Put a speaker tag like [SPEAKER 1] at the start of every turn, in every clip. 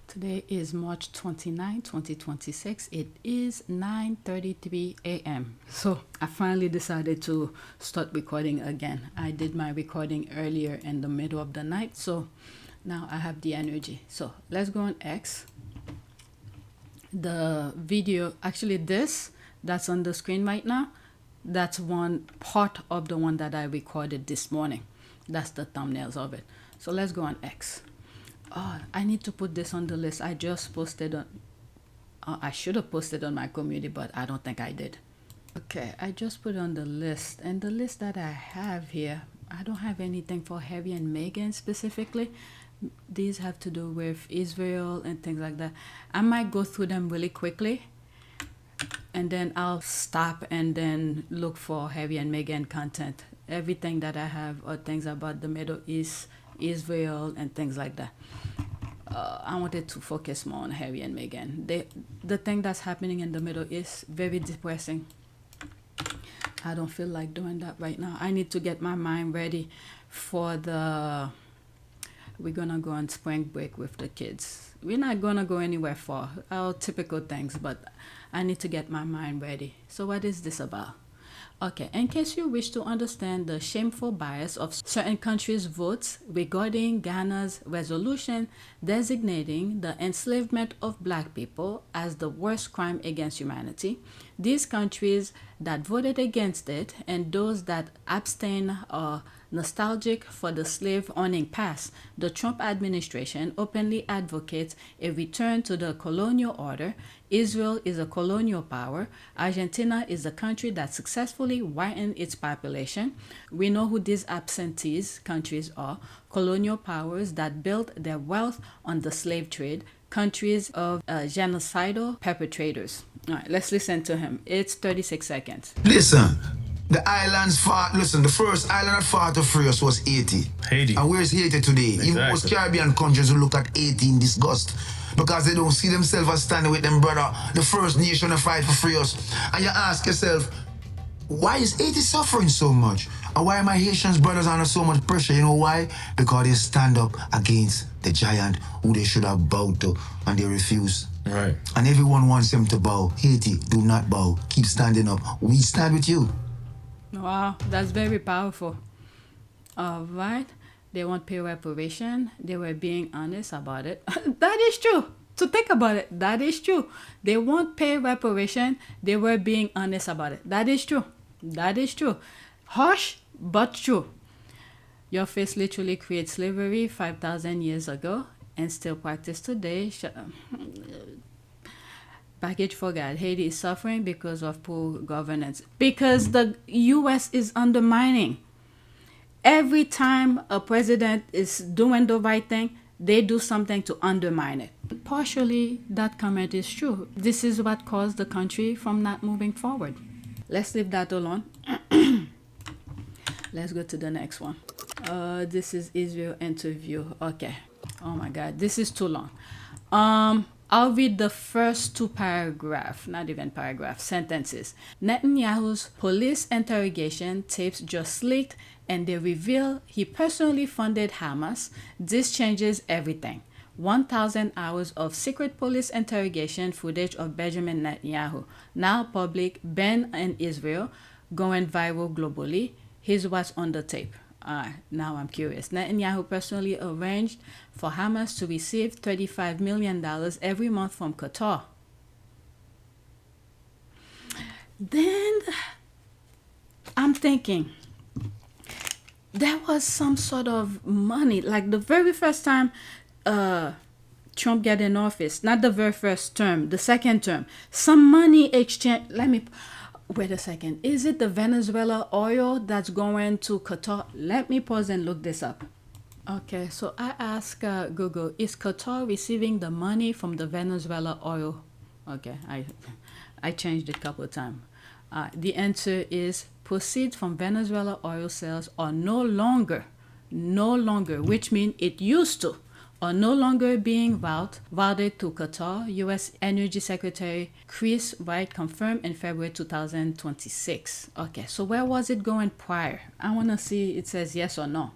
[SPEAKER 1] Today is March 29, 2026. It is 9:33 a.m. So I finally decided to start recording again. I did my recording earlier in the middle of the night, so now I have the energy. So let's go on X. The video, actually that's on the screen right now, that's one part of the one that I recorded this morning. That's the thumbnails of it. So let's go on X. Oh, I need to put this on the list. I just posted on, I should have posted on my community, but I don't think I did. Okay, I just put on the list. And the list that I have here, I don't have anything for Harry and Meghan specifically. These have to do with Israel and things like that. I might go through them really quickly, and then I'll stop and then look for Harry and Meghan content. Everything that I have are things about the Middle East, Israel, and things like that. I wanted to focus more on Harry and Meghan. The thing that's happening in the Middle East, very depressing. I don't feel like doing that right now. I need to get my mind ready for we're gonna go on spring break with the kids. We're not gonna go anywhere far, our typical things, but I need to get my mind ready. So what is this about? Okay, in case you wish to understand the shameful bias of certain countries' votes regarding Ghana's resolution designating the enslavement of black people as the worst crime against humanity, these countries that voted against it and those that abstain are nostalgic for the slave-owning past. The Trump administration openly advocates a return to the colonial order. Israel is a colonial power. Argentina is a country that successfully whitened its population. We know who these absentees countries are. Colonial powers that built their wealth on the slave trade. Countries of genocidal perpetrators. All right, let's listen to him. It's 36 seconds.
[SPEAKER 2] Listen. The islands fought, listen, the first island that fought to free us was Haiti. And where's Haiti today? Exactly. Even most Caribbean countries who look at Haiti in disgust because they don't see themselves as standing with them brother, the first nation to fight for free us. And you ask yourself, why is Haiti suffering so much? And why are my Haitian brothers under so much pressure? You know why? Because they stand up against the giant who they should have bowed to, and they refuse. Right. And everyone wants them to bow. Haiti, do not bow. Keep standing up. We stand with you.
[SPEAKER 1] Wow, that's very powerful. All right. They won't pay reparation. They were being honest about it. That is true. To think about it, that is true. They won't pay reparation. They were being honest about it. That is true. That is true. Harsh, but true. Your face literally created slavery 5,000 years ago and still practiced today. Package for God. Haiti is suffering because of poor governance. Because the U.S. is undermining. Every time a president is doing the right thing, they do something to undermine it. Partially, that comment is true. This is what caused the country from not moving forward. Let's leave that alone. Let's go to the next one. This is Israel interview. Okay. Oh my God, this is too long. I'll read the first two paragraphs, not even paragraphs, sentences. Netanyahu's police interrogation tapes just leaked and they reveal he personally funded Hamas. This changes everything. 1,000 hours of secret police interrogation footage of Benjamin Netanyahu, now public, banned in Israel, going viral globally. Here's what's on the tape. Now I'm curious. Netanyahu personally arranged for Hamas to receive $35 million every month from Qatar. Then I'm thinking, there was some sort of money. Like the very first time Trump get in office, not the very first term, the second term, some money exchange. Wait a second. Is it the Venezuela oil that's going to Qatar? Let me pause and look this up. Okay, so I asked Google, is Qatar receiving the money from the Venezuela oil? Okay, I changed it a couple of times. The answer is proceeds from Venezuela oil sales are no longer, which means it used to, are no longer being routed to Qatar. U.S. Energy Secretary Chris Wright confirmed in February 2026. Okay, so where was it going prior? I want to see it says yes or no.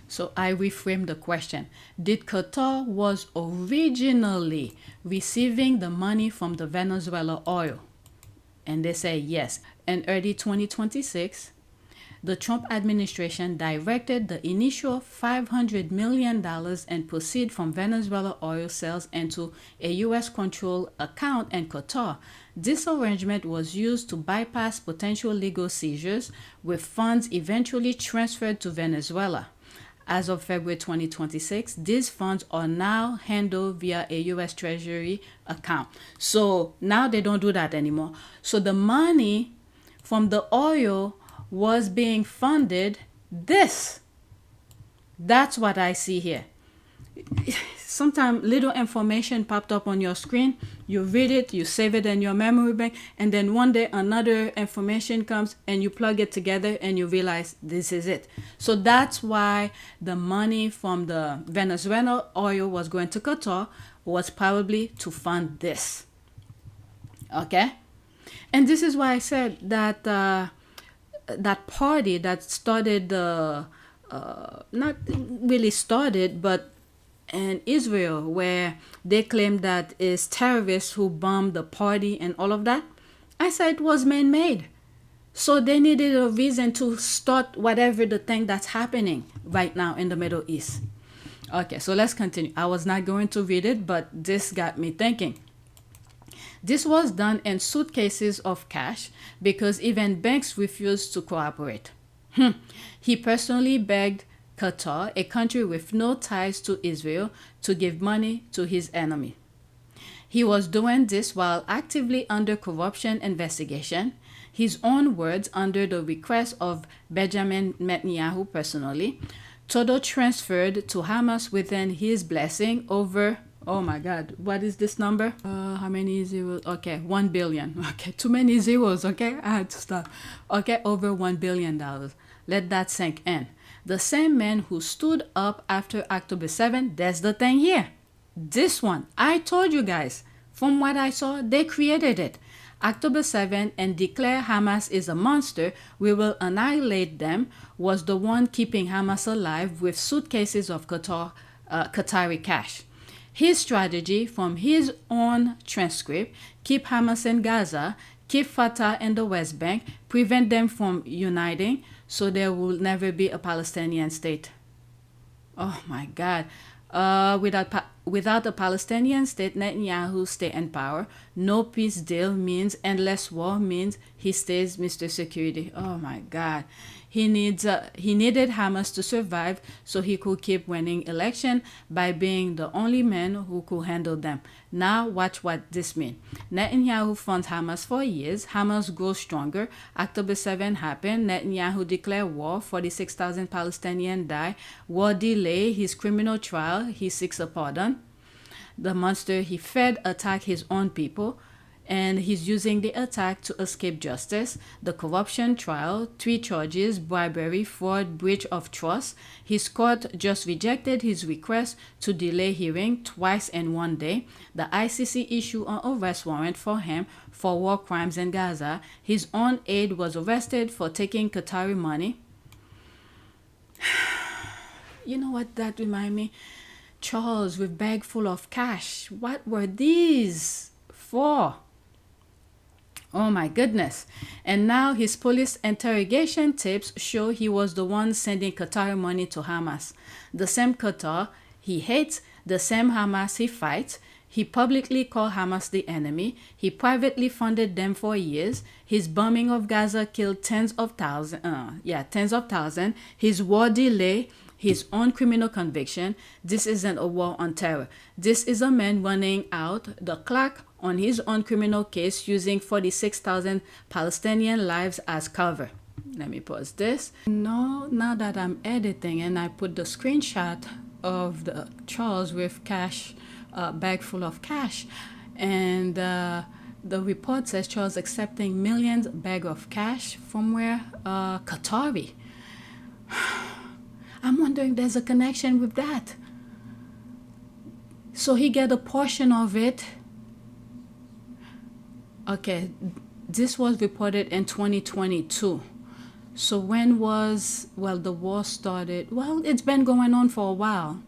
[SPEAKER 1] So I reframed the question. Did Qatar was originally receiving the money from the Venezuela oil? And they say yes. In early 2026, the Trump administration directed the initial $500 million and proceeds from Venezuela oil sales into a U.S.-controlled account in Qatar. This arrangement was used to bypass potential legal seizures, with funds eventually transferred to Venezuela. As of February 2026, these funds are now handled via a U.S. Treasury account. So now they don't do that anymore. So the money from the oil was being funded this. That's what I see here. Sometimes little information popped up on your screen. You read it, you save it in your memory bank, and then one day another information comes and you plug it together and you realize this is it. So that's why the money from the Venezuela oil was going to Qatar was probably to fund this. Okay? And this is why I said that that party that started not really started, but in Israel, where they claim that it's terrorists who bombed the party and all of that, I said it was man-made. So they needed a reason to start whatever the thing that's happening right now in the Middle East. Okay, so let's continue. I was not going to read it, but this got me thinking. This was done in suitcases of cash because even banks refused to cooperate. He personally begged Qatar, a country with no ties to Israel, to give money to his enemy. He was doing this while actively under corruption investigation. His own words, under the request of Benjamin Netanyahu personally, total transferred to Hamas within his blessing over, oh my God, what is this number? How many zeros? Okay, 1 billion. Okay, too many zeros, okay? I had to stop. Okay, over $1 billion. Let that sink in. The same man who stood up after October 7, that's the thing here. This one, I told you guys, from what I saw, they created it. October 7 and declare Hamas is a monster, we will annihilate them, was the one keeping Hamas alive with suitcases of Qatari cash. His strategy, from his own transcript, keep Hamas in Gaza, keep Fatah in the West Bank, prevent them from uniting, so there will never be a Palestinian state. Oh my God. Without a Palestinian state, Netanyahu stay in power. No peace deal means endless war, means he stays Mr. Security. Oh my God. He needed Hamas to survive so he could keep winning election by being the only man who could handle them. Now watch what this means. Netanyahu funds Hamas for years. Hamas grows stronger. October 7 happened. Netanyahu declared war. 46,000 Palestinians die. War delay. His criminal trial. He seeks a pardon. The monster he fed attacked his own people, and he's using the attack to escape justice. The corruption trial, 3 charges, bribery, fraud, breach of trust. His court just rejected his request to delay hearing twice in one day. The ICC issued an arrest warrant for him for war crimes in Gaza. His own aide was arrested for taking Qatari money. You know what that reminds me? Charles with bag full of cash. What were these for? Oh my goodness. And now his police interrogation tapes show he was the one sending Qatari money to Hamas. The same Qatar he hates, the same Hamas he fights. He publicly called Hamas the enemy. He privately funded them for years. His bombing of Gaza killed tens of thousands. His war delay, his own criminal conviction. This isn't a war on terror. This is a man running out the clock on his own criminal case using 46,000 Palestinian lives as cover. Let me pause this. Now that I'm editing and I put the screenshot of the Charles with cash, bag full of cash, and the report says Charles accepting millions bag of cash from where? Qatari. I'm wondering there's a connection with that. So he get a portion of it. Okay, this was reported in 2022. So when was, well, the war started? Well, it's been going on for a while.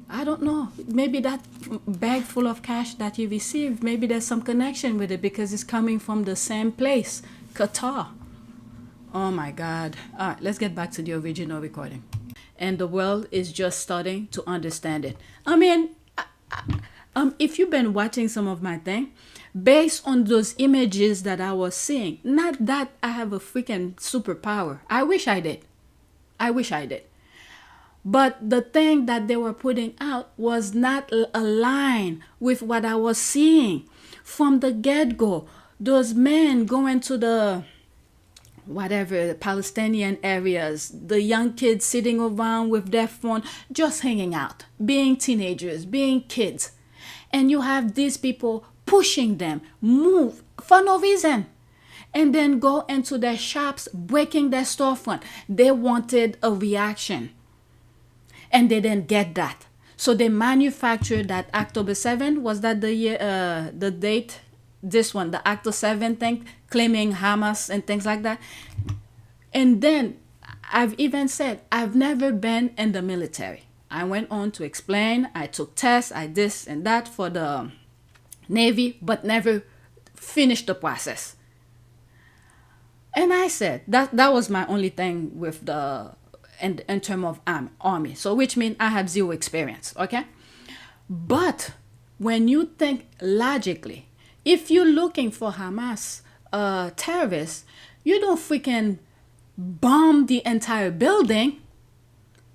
[SPEAKER 1] I don't know. Maybe that bag full of cash that you received, maybe there's some connection with it because it's coming from the same place, Qatar. Oh my God. All right, let's get back to the original recording. And the world is just starting to understand it. I mean, if you've been watching some of my thing, based on those images that I was seeing, not that I have a freaking superpower. I wish I did. But the thing that they were putting out was not aligned with what I was seeing from the get-go. Those men going to the Palestinian areas, the young kids sitting around with their phone, just hanging out, being teenagers, being kids. And you have these people pushing them, move for no reason, and then go into their shops, breaking their storefront. They wanted a reaction, and they didn't get that. So they manufactured that October 7th, was that the year, the date? This one, the October 7th thing, claiming Hamas and things like that. And then I've even said, I've never been in the military. I went on to explain, I took tests, I this and that for the Navy, but never finished the process. And I said that was my only thing with the in terms of army. So which means I have zero experience, okay? But when you think logically, if you're looking for Hamas terrorists, you don't freaking bomb the entire building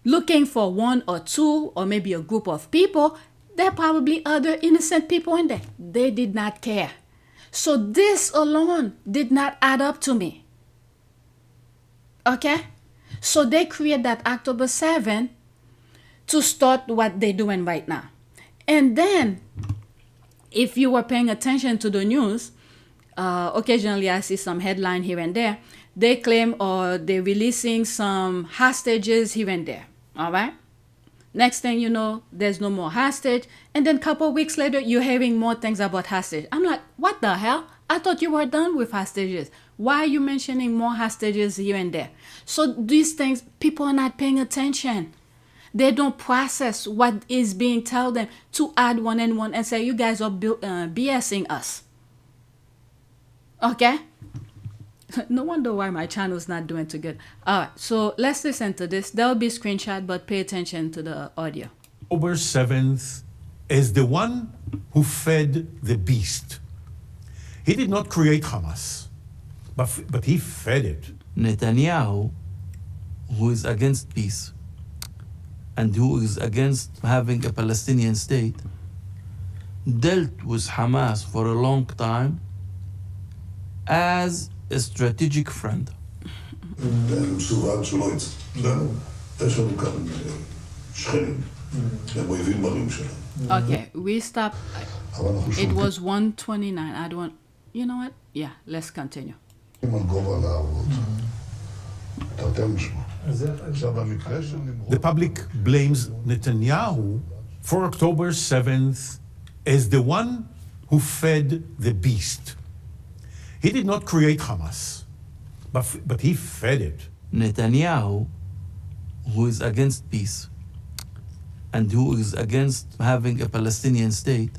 [SPEAKER 1] looking for one or two or maybe a group of people. There are probably other innocent people in there. They did not care. So this alone did not add up to me. Okay? So they create that October 7th to start what they're doing right now. And then, if you were paying attention to the news, occasionally I see some headline here and there. They claim or they're releasing some hostages here and there. All right? Next thing you know, there's no more hostage. And then a couple of weeks later, you're hearing more things about hostage. I'm like, what the hell? I thought you were done with hostages. Why are you mentioning more hostages here and there? So these things, people are not paying attention. They don't process what is being told them to add one and one and say, you guys are BSing us. Okay? No wonder why my channel is not doing too good. All right, so let's listen to this. There'll be a screenshot, but pay attention to the audio.
[SPEAKER 3] October 7th is the one who fed the beast. He did not create Hamas, but he fed it.
[SPEAKER 4] Netanyahu, who is against peace and who is against having a Palestinian state, dealt with Hamas for a long time as a strategic friend.
[SPEAKER 1] Okay, we stop. It was 129. I don't. You know what? Yeah, let's continue.
[SPEAKER 3] The public blames Netanyahu for October 7th as the one who fed the beast. He did not create Hamas, but he fed it.
[SPEAKER 4] Netanyahu, who is against peace and who is against having a Palestinian state,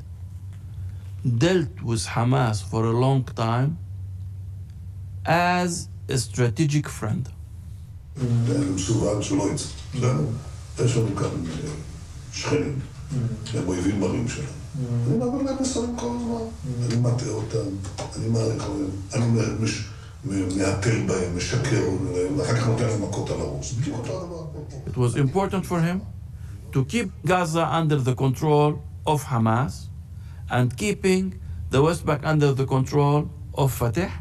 [SPEAKER 4] dealt with Hamas for a long time as a strategic friend.
[SPEAKER 5] שכנים, הם אויבים מרים שלנו. אני מעביר להם מסרים כל הזמן, אני מטעה אותם, אני מעריך להם, אני מהפל בהם, משקר להם, ואחר כך נותן להם מכות על הראש. בדיוק אותו הדבר.
[SPEAKER 4] It was important for him to keep Gaza under the control of Hamas and keeping the West Bank under the control of Fatah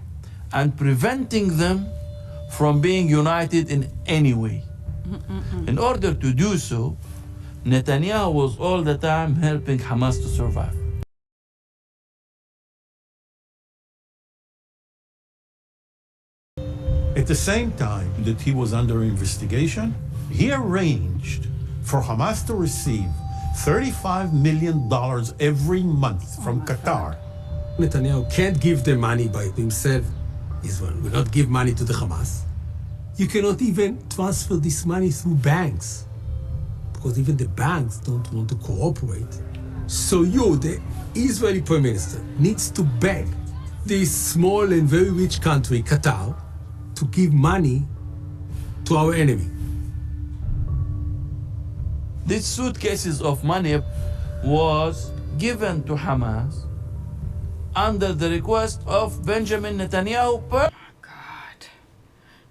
[SPEAKER 4] and preventing them from being united in any way. In order to do so, Netanyahu was all the time helping Hamas to survive.
[SPEAKER 3] At the same time that he was under investigation, he arranged for Hamas to receive $35 million every month from Qatar.
[SPEAKER 6] Netanyahu can't give the money by himself. Israel will not give money to the Hamas. You cannot even transfer this money through banks, because even the banks don't want to cooperate. So you, the Israeli Prime Minister, needs to beg this small and very rich country, Qatar, to give money to our enemy.
[SPEAKER 4] These suitcases of money was given to Hamas under the request of Benjamin Netanyahu.
[SPEAKER 1] God,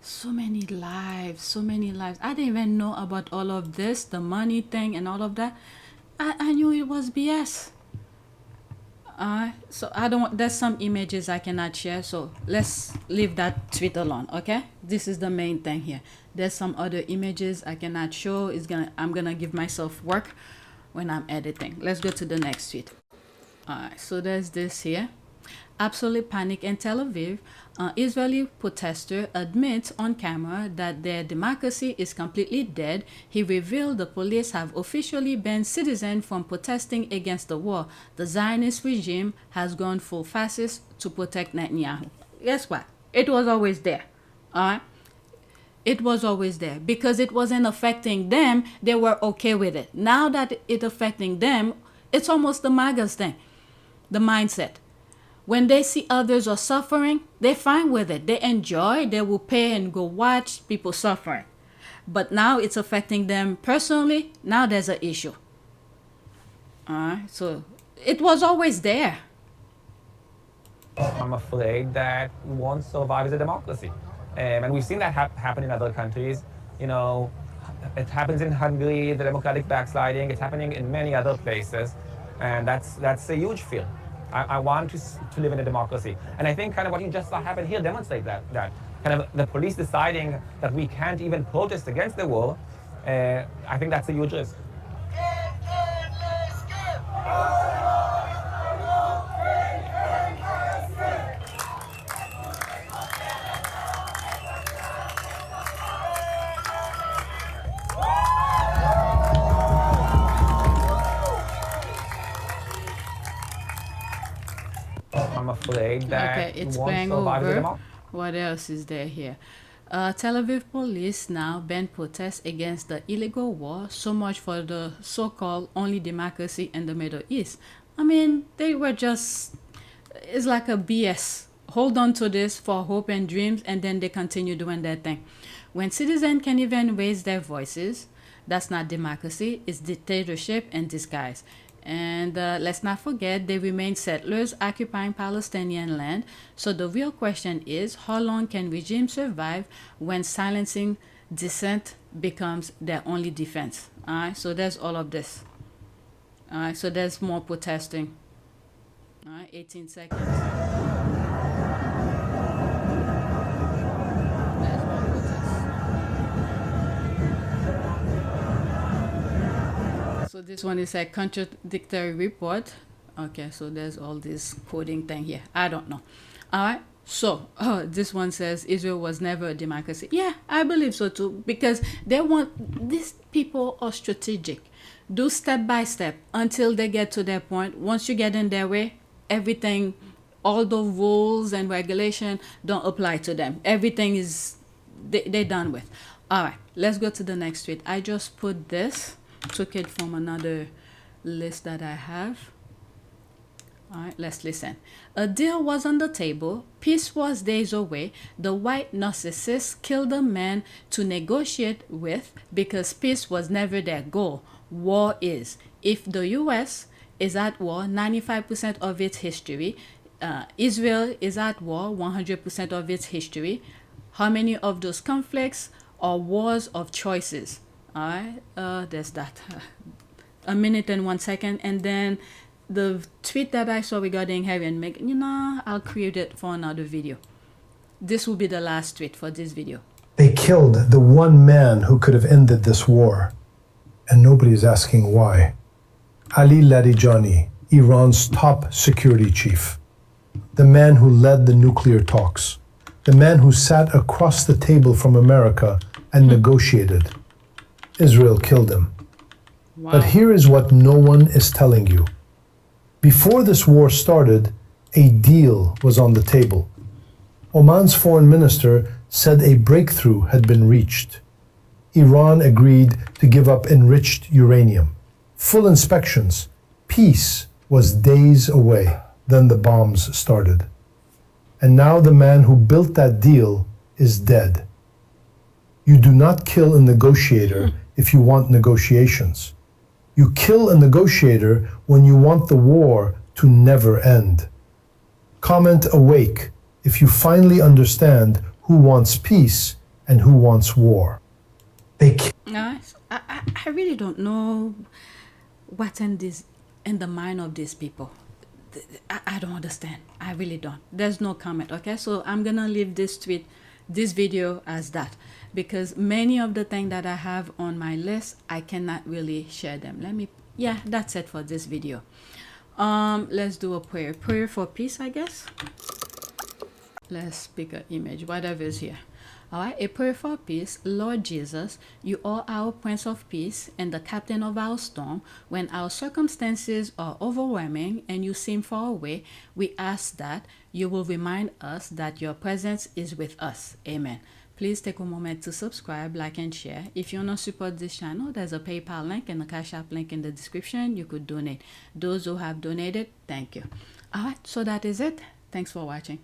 [SPEAKER 1] so many lives, so many lives. I didn't even know about all of this, the money thing and all of that. I knew it was BS. So I don't. There's some images I cannot share, so let's leave that tweet alone. Okay, this is the main thing here. There's some other images I cannot show. I'm gonna give myself work when I'm editing. Let's go to the next tweet. Alright, so there's this here. Absolute panic in Tel Aviv. Israeli protester admits on camera that their democracy is completely dead. He revealed the police have officially banned citizens from protesting against the war. The Zionist regime has gone full fascist to protect Netanyahu. Guess what? It was always there. Alright? It was always there. Because it wasn't affecting them, they were okay with it. Now that it's affecting them, it's almost the MAGA's thing. The mindset. When they see others are suffering, they're fine with it. They enjoy, they will pay and go watch people suffering. But now it's affecting them personally. Now there's an issue. So it was always there.
[SPEAKER 7] I'm afraid that we won't survive as a democracy. And we've seen that happen in other countries. You know, it happens in Hungary, the democratic backsliding. It's happening in many other places. And that's a huge fear. I want to live in a democracy. And I think kind of what you just saw happen here demonstrates that kind of the police deciding that we can't even protest against the war. I think that's a huge risk. I'm afraid that
[SPEAKER 1] Okay, it's
[SPEAKER 7] we won't
[SPEAKER 1] going
[SPEAKER 7] survive as a
[SPEAKER 1] over.
[SPEAKER 7] democracy.
[SPEAKER 1] What else is there here? Tel Aviv police now ban protests against the illegal war. So much for the so-called only democracy in the Middle East. I mean, they were just, it's like a BS. Hold on to this for hope and dreams, and then they continue doing their thing. When citizens can even raise their voices, that's not democracy, it's dictatorship in disguise. And let's not forget, they remain settlers occupying Palestinian land. So the real question is, how long can regimes survive when silencing dissent becomes their only defense? All right, so there's all of this. All right, so there's more protesting. All right, 18 seconds. There's more protest. So this one is a contradictory report. Okay, so there's all this coding thing here. I don't know. All right. So this one says Israel was never a democracy. Yeah, I believe so too, because they want, these people are strategic. Do step by step until they get to their point. Once you get in their way, everything, all the rules and regulation don't apply to them. Everything is, they're done with. All right, let's go to the next tweet. I just put this, took it from another list that I have. All right, let's listen. A deal was on the table. Peace was days away. The white narcissist killed a man to negotiate with because peace was never their goal. War is. If the U.S. is at war 95% of its history, Israel is at war 100% of its history, how many of those conflicts are wars of choices? All right, there's that. A minute and 1 second, and then the tweet that I saw regarding Harry and Meghan, I'll create it for another video. This will be the last tweet for this video.
[SPEAKER 8] They killed the one man who could have ended this war, and nobody is asking why. Ali Larijani, Iran's top security chief, the man who led the nuclear talks, the man who sat across the table from America and negotiated. Israel killed him. Wow. But here is what no one is telling you. Before this war started, a deal was on the table. Oman's foreign minister said a breakthrough had been reached. Iran agreed to give up enriched uranium. Full inspections. Peace was days away. Then the bombs started. And now the man who built that deal is dead. You do not kill a negotiator if you want negotiations. You kill a negotiator when you want the war to never end. Comment awake if you finally understand who wants peace and who wants war.
[SPEAKER 1] I really don't know what's in the mind of these people. I don't understand. I really don't. There's no comment, okay? So I'm gonna leave this video as that, because many of the things that I have on my list, I cannot really share them. That's it for this video. Let's do a prayer for peace, I guess. Let's pick an image, whatever is here. All right, a prayer for peace. Lord Jesus, you are our Prince of Peace and the captain of our storm. When our circumstances are overwhelming and you seem far away, we ask that you will remind us that your presence is with us. Amen. Please take a moment to subscribe, like, and share. If you want to support this channel, there's a PayPal link and a Cash App link in the description. You could donate. Those who have donated, thank you. All right, so that is it. Thanks for watching.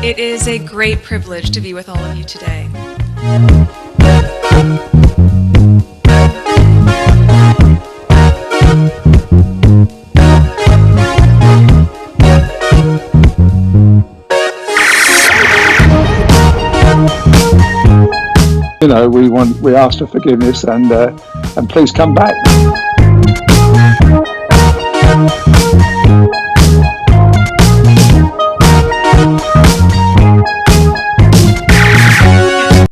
[SPEAKER 9] It is a great privilege to be with all of you today.
[SPEAKER 10] You know, we ask for forgiveness and please come back.